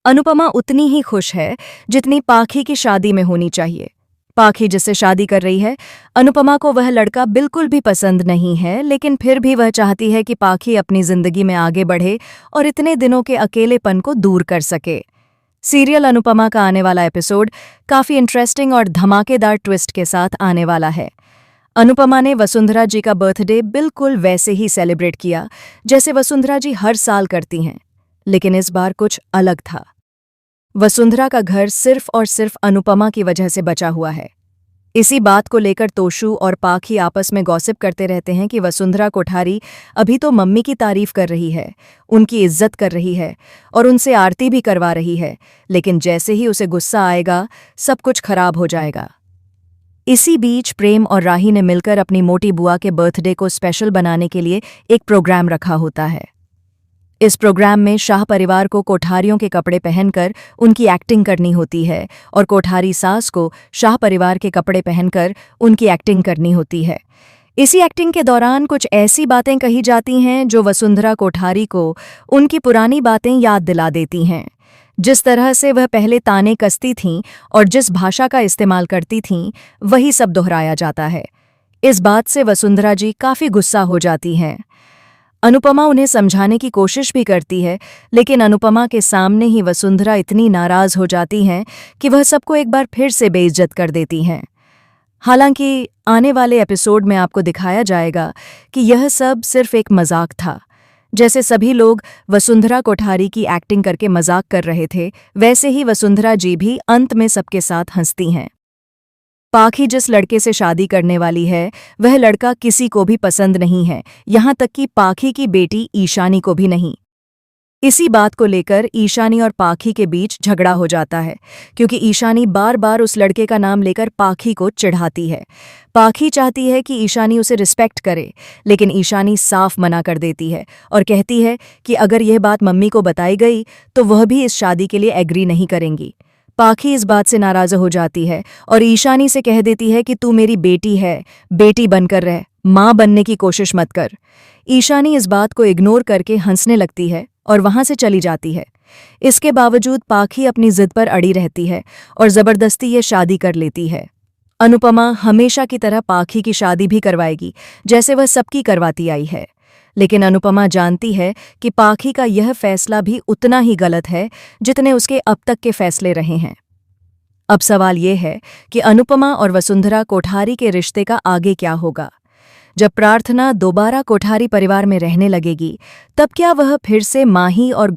अनुपमा उतनी ही खुश है जितनी पाखी की शादी में होनी चाहिए। पाखी जिससे शादी कर रही है, अनुपमा को वह लड़का बिल्कुल भी पसंद नहीं है, लेकिन फिर भी वह चाहती है कि पाखी अपनी जिंदगी में आगे बढ़े और इतने दिनों के अकेलेपन को दूर कर सके। सीरियल अनुपमा का आने वाला एपिसोड काफी इंटरेस्टिंग और धमाकेदार ट्विस्ट के साथ आने वाला है। अनुपमा ने वसुंधरा जी का बर्थडे बिल्कुल वैसे ही सेलिब्रेट किया जैसे वसुंधरा जी हर साल करती हैं, लेकिन इस बार कुछ अलग था। वसुंधरा का घर सिर्फ और सिर्फ अनुपमा की वजह से बचा हुआ है। इसी बात को लेकर तोशु और पाखी आपस में गॉसिप करते रहते हैं कि वसुंधरा कोठारी अभी तो मम्मी की तारीफ कर रही है, उनकी इज्जत कर रही है और उनसे आरती भी करवा रही है, लेकिन जैसे ही उसे गुस्सा आएगा सब कुछ खराब हो जाएगा। इसी बीच प्रेम और राही ने मिलकर अपनी मोटी बुआ के बर्थडे को स्पेशल बनाने के लिए एक प्रोग्राम रखा होता है। इस प्रोग्राम में शाह परिवार को कोठारियों के कपड़े पहनकर उनकी एक्टिंग करनी होती है और कोठारी सास को शाह परिवार के कपड़े पहनकर उनकी एक्टिंग करनी होती है। इसी एक्टिंग के दौरान कुछ ऐसी बातें कही जाती हैं जो वसुंधरा कोठारी को उनकी पुरानी बातें याद दिला देती हैं। जिस तरह से वह पहले ताने कसती थीं और जिस भाषा का इस्तेमाल करती थीं, वही सब दोहराया जाता है। इस बात से वसुंधरा जी काफ़ी गुस्सा हो जाती हैं। अनुपमा उन्हें समझाने की कोशिश भी करती है, लेकिन अनुपमा के सामने ही वसुंधरा इतनी नाराज हो जाती हैं कि वह सबको एक बार फिर से बेइज्जत कर देती हैं। हालांकि आने वाले एपिसोड में आपको दिखाया जाएगा कि यह सब सिर्फ एक मजाक था। जैसे सभी लोग वसुंधरा कोठारी की एक्टिंग करके मजाक कर रहे थे, वैसे ही वसुंधरा जी भी अंत में सबके साथ हंसती हैं। पाखी जिस लड़के से शादी करने वाली है, वह लड़का किसी को भी पसंद नहीं है, यहाँ तक कि पाखी की बेटी ईशानी को भी नहीं। इसी बात को लेकर ईशानी और पाखी के बीच झगड़ा हो जाता है, क्योंकि ईशानी बार बार उस लड़के का नाम लेकर पाखी को चिढ़ाती है। पाखी चाहती है कि ईशानी उसे रिस्पेक्ट करे, लेकिन ईशानी साफ मना कर देती है और कहती है कि अगर यह बात मम्मी को बताई गई तो वह भी इस शादी के लिए एग्री नहीं करेंगी। पाखी इस बात से नाराज हो जाती है और ईशानी से कह देती है कि तू मेरी बेटी है, बेटी बनकर रह, माँ बनने की कोशिश मत कर। ईशानी इस बात को इग्नोर करके हंसने लगती है और वहां से चली जाती है। इसके बावजूद पाखी अपनी जिद पर अड़ी रहती है और जबरदस्ती ये शादी कर लेती है। अनुपमा हमेशा की तरह पाखी की शादी भी करवाएगी, जैसे वह सबकी करवाती आई है, लेकिन अनुपमा जानती है कि पाखी का यह फैसला भी उतना ही गलत है जितने उसके अब तक के फैसले रहे हैं। अब सवाल ये है कि अनुपमा और वसुंधरा कोठारी के रिश्ते का आगे क्या होगा। जब प्रार्थना दोबारा कोठारी परिवार में रहने लगेगी, तब क्या वह फिर से माही और